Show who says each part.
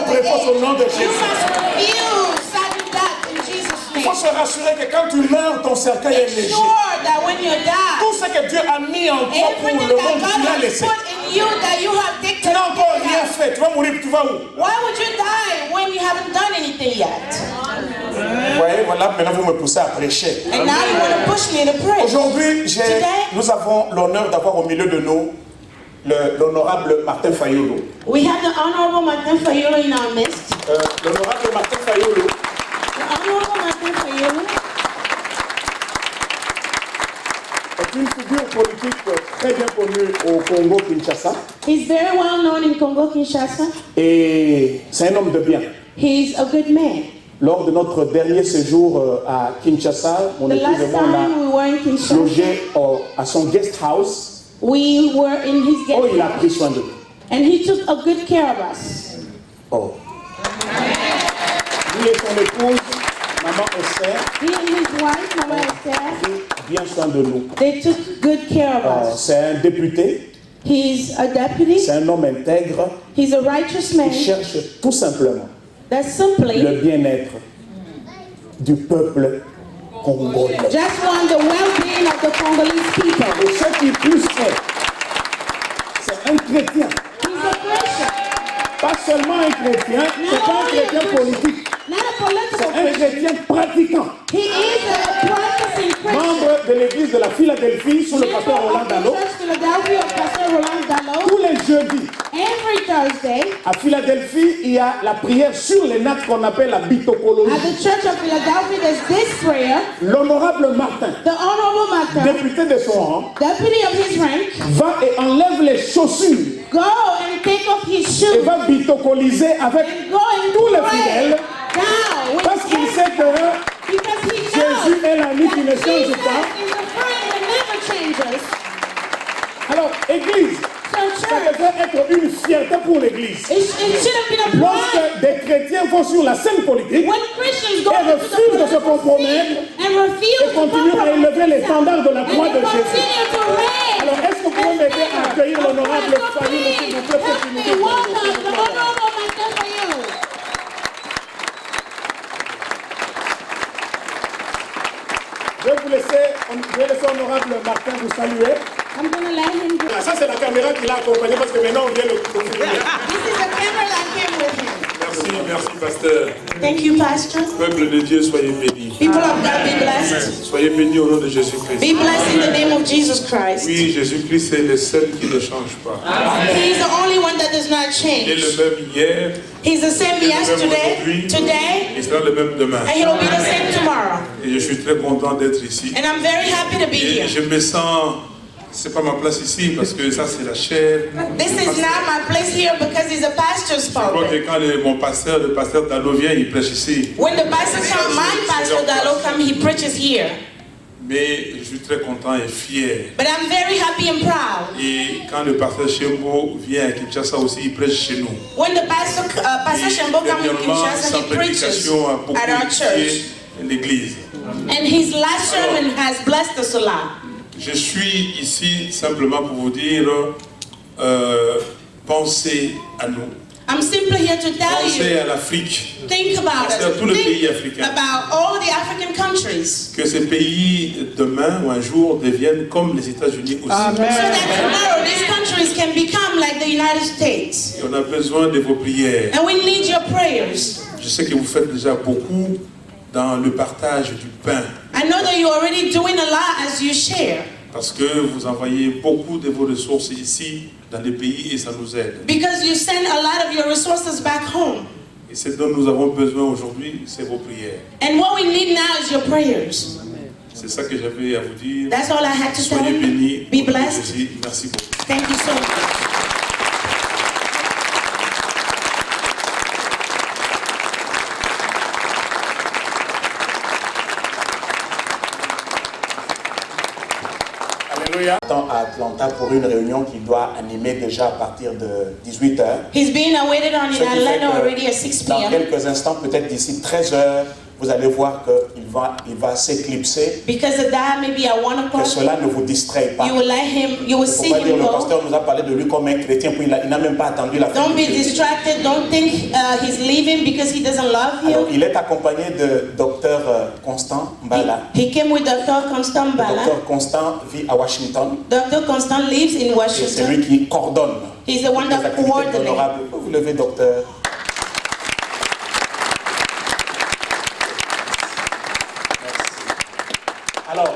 Speaker 1: toute réponse au nom de
Speaker 2: You
Speaker 1: Jésus.
Speaker 2: must refuse sudden death in Jesus'
Speaker 1: Il faut
Speaker 2: name.
Speaker 1: se rassurer que quand tu meurs, ton cercueil est léger.
Speaker 2: Sure that when you die,
Speaker 1: Tout ce que Dieu a mis en toi pour
Speaker 2: everything
Speaker 1: le
Speaker 2: that
Speaker 1: monde,
Speaker 2: God
Speaker 1: tu l'as
Speaker 2: has
Speaker 1: laissé.
Speaker 2: put in you that you have
Speaker 1: Tu
Speaker 2: dictated.
Speaker 1: n'as encore rien fait. Tu vas mourir, tu vas où?
Speaker 2: Why would you die when you haven't done anything yet?
Speaker 1: Vous voyez, voilà, maintenant vous me poussez à prêcher.
Speaker 2: And now you want to push me to pray.
Speaker 1: Aujourd'hui, nous avons l'honneur d'avoir au milieu de nous l'honorable Martin Fayolo.
Speaker 2: We have the Honorable Martin Fayolo in our midst.
Speaker 1: L'honorable Martin Fayolo
Speaker 2: The Honorable Martin Fayolo
Speaker 1: est une figure politique très bien connue au Congo-Kinshasa.
Speaker 2: He's very well known in Congo-Kinshasa.
Speaker 1: Et c'est un homme de bien.
Speaker 2: He's a good man.
Speaker 1: Lors de notre dernier séjour à Kinshasa, mon
Speaker 2: The
Speaker 1: épouse et
Speaker 2: last
Speaker 1: moi, on a
Speaker 2: time we were in Kinshasa,
Speaker 1: logé à son guest house.
Speaker 2: we were in his guest
Speaker 1: Oh, il a
Speaker 2: house.
Speaker 1: pris soin de nous.
Speaker 2: And he took a good care of us.
Speaker 1: Oh. Lui et son épouse, maman Esther,
Speaker 2: He and his wife, Mama Esther,
Speaker 1: pris bien soin de nous.
Speaker 2: they took good care of us.
Speaker 1: C'est un député,
Speaker 2: He's a deputy.
Speaker 1: c'est un homme intègre
Speaker 2: He's a righteous man
Speaker 1: qui cherche tout simplement
Speaker 2: that simply
Speaker 1: le bien-être du peuple congolais.
Speaker 2: just want the well-being of the Congolese people.
Speaker 1: Et ce qui plus est, c'est un chrétien.
Speaker 2: He's a Christian,
Speaker 1: Pas seulement un chrétien, c'est pas un chrétien politique,
Speaker 2: not a political
Speaker 1: c'est un
Speaker 2: Christian.
Speaker 1: chrétien pratiquant.
Speaker 2: He is a practicing Christian.
Speaker 1: Membre de l'église de la Philadelphie sous le pasteur Roland Dallot.
Speaker 2: Church Philadelphia of Pastor Roland Dallot.
Speaker 1: Tous les jeudis,
Speaker 2: Every Thursday
Speaker 1: à Philadelphie, il y a la prière sur les nattes qu'on appelle la
Speaker 2: at
Speaker 1: bitocologie.
Speaker 2: the Church of Philadelphia, there's this prayer.
Speaker 1: L'honorable Martin,
Speaker 2: The Honorable Martin,
Speaker 1: député de son rang,
Speaker 2: deputy of his rank,
Speaker 1: va et enlève les chaussures
Speaker 2: go and take off his
Speaker 1: et
Speaker 2: shoes
Speaker 1: va bitocoliser avec
Speaker 2: and go and
Speaker 1: tous les
Speaker 2: pray
Speaker 1: fidèles
Speaker 2: down with
Speaker 1: parce qu'il sait que
Speaker 2: because he knows
Speaker 1: Jésus est l'ami qui ne
Speaker 2: that
Speaker 1: change
Speaker 2: Jesus
Speaker 1: pas.
Speaker 2: is a friend that never changes.
Speaker 1: Alors, Église,
Speaker 2: So
Speaker 1: ça
Speaker 2: church,
Speaker 1: devrait être une fierté pour l'Église.
Speaker 2: it should have been a pride
Speaker 1: Lorsque des chrétiens vont sur la scène politique
Speaker 2: when Christians go
Speaker 1: et
Speaker 2: into the
Speaker 1: refusent de se
Speaker 2: political
Speaker 1: compromettre
Speaker 2: scene and refuse
Speaker 1: et
Speaker 2: to
Speaker 1: continuent à
Speaker 2: compromise
Speaker 1: élever les
Speaker 2: themselves,
Speaker 1: standards de la
Speaker 2: and
Speaker 1: croix
Speaker 2: they
Speaker 1: de Jésus.
Speaker 2: continue to reign.
Speaker 1: Alors, est-ce que vous pouvez m'aider à accueillir l'honorable Fayolo, s'il vous plaît, pour qu'il nous dise
Speaker 2: Welcome the Honorable Martin Fayolo.
Speaker 1: Je vais vous laisser, je vais laisser honorable Martin vous saluer.
Speaker 2: I'm going to let him do.
Speaker 1: Ah, ça, c'est la caméra qui l'a accompagné parce que maintenant on vient le filmer.
Speaker 2: This is the camera that came with him.
Speaker 3: Merci, pasteur.
Speaker 2: Thank you, Pastor.
Speaker 3: Peuple de Dieu, soyez bénis.
Speaker 2: People of God, be blessed.
Speaker 3: Soyez bénis au nom de Jésus-Christ.
Speaker 2: Be blessed in the name of Jesus Christ.
Speaker 3: Oui, Jésus-Christ est le seul qui ne change pas.
Speaker 2: He's the only one that does not
Speaker 3: Il est le
Speaker 2: change.
Speaker 3: même hier,
Speaker 2: He's the same
Speaker 3: il est le même
Speaker 2: yesterday,
Speaker 3: aujourd'hui,
Speaker 2: today,
Speaker 3: il sera le même demain.
Speaker 2: and he'll be the same tomorrow.
Speaker 3: Et je suis très content d'être ici.
Speaker 2: And I'm very happy to be
Speaker 3: Et
Speaker 2: here.
Speaker 3: je me sens, c'est pas ma place ici parce que ça c'est la chair.
Speaker 2: This is not my place here because he's a pastor's
Speaker 3: Je crois que
Speaker 2: pulpit.
Speaker 3: quand mon pasteur, le pasteur Dallot vient, il prêche ici.
Speaker 2: When the pastor comes, my pastor Dallot come, he preaches here.
Speaker 3: Mais je suis très content et fier.
Speaker 2: But I'm very happy and proud.
Speaker 3: Et quand le pasteur Shembo vient à Kinshasa aussi, il prêche chez nous.
Speaker 2: When the pastor Shembo comes in
Speaker 3: Dernièrement,
Speaker 2: Kinshasa,
Speaker 3: sa
Speaker 2: he preaches
Speaker 3: prédication a beaucoup
Speaker 2: at our church.
Speaker 3: édifié l'église.
Speaker 2: And his last sermon has blessed us a lot.
Speaker 3: Je suis ici simplement pour vous dire, pensez à nous.
Speaker 2: I'm simply here to tell
Speaker 3: Pensez
Speaker 2: you,
Speaker 3: à l'Afrique.
Speaker 2: think about
Speaker 3: Pensez à tous les pays
Speaker 2: it.
Speaker 3: africains.
Speaker 2: Think about all the African countries.
Speaker 3: Que ces pays, demain ou un jour, deviennent comme les États-Unis aussi.
Speaker 2: So that tomorrow these countries can become like the United States.
Speaker 3: Et on a besoin de vos prières.
Speaker 2: And we need your prayers.
Speaker 3: Je sais que vous faites déjà beaucoup dans le partage du pain.
Speaker 2: I know that you're already doing a lot as you share.
Speaker 3: Parce que vous envoyez beaucoup de vos ressources ici, dans les pays, et ça nous aide.
Speaker 2: Because you send a lot of your resources back home.
Speaker 3: Et ce dont nous avons besoin aujourd'hui, c'est vos prières.
Speaker 2: And what we need now is your prayers.
Speaker 3: C'est ça que j'avais à vous dire.
Speaker 2: That's all I had to tell
Speaker 3: Soyez
Speaker 2: you.
Speaker 3: bénis.
Speaker 2: Be blessed.
Speaker 3: Merci beaucoup.
Speaker 2: Thank you so much.
Speaker 1: Alléluia. À Atlanta pour une réunion qui doit animer déjà à partir de 18h.
Speaker 2: He's being awaited on in
Speaker 1: Ce qui fait
Speaker 2: Atlanta
Speaker 1: que
Speaker 2: already at 6
Speaker 1: dans
Speaker 2: p.m.
Speaker 1: quelques instants, peut-être d'ici 13h, vous allez voir qu'il va s'éclipser,
Speaker 2: Because the dad may be at 1
Speaker 1: que
Speaker 2: o'clock.
Speaker 1: cela ne vous distrait pas.
Speaker 2: You will let him. You will
Speaker 1: Il ne
Speaker 2: see
Speaker 1: faut pas dire
Speaker 2: him
Speaker 1: le
Speaker 2: go.
Speaker 1: pasteur nous a parlé de lui comme un chrétien, puis il n'a même pas attendu la fin
Speaker 2: Don't
Speaker 1: du
Speaker 2: be
Speaker 1: culte.
Speaker 2: distracted. Don't think he's leaving because he doesn't love
Speaker 1: Alors,
Speaker 2: you.
Speaker 1: il est accompagné de Dr Constant Mbala.
Speaker 2: He came with Dr. Constant Bala.
Speaker 1: Dr Constant vit à Washington.
Speaker 2: Dr. Constant lives in
Speaker 1: Et c'est
Speaker 2: Washington.
Speaker 1: lui qui coordonne
Speaker 2: He's the one
Speaker 1: les
Speaker 2: that
Speaker 1: activités
Speaker 2: coordinates.
Speaker 1: honorables. Vous vous levez, docteur. Merci. Alors,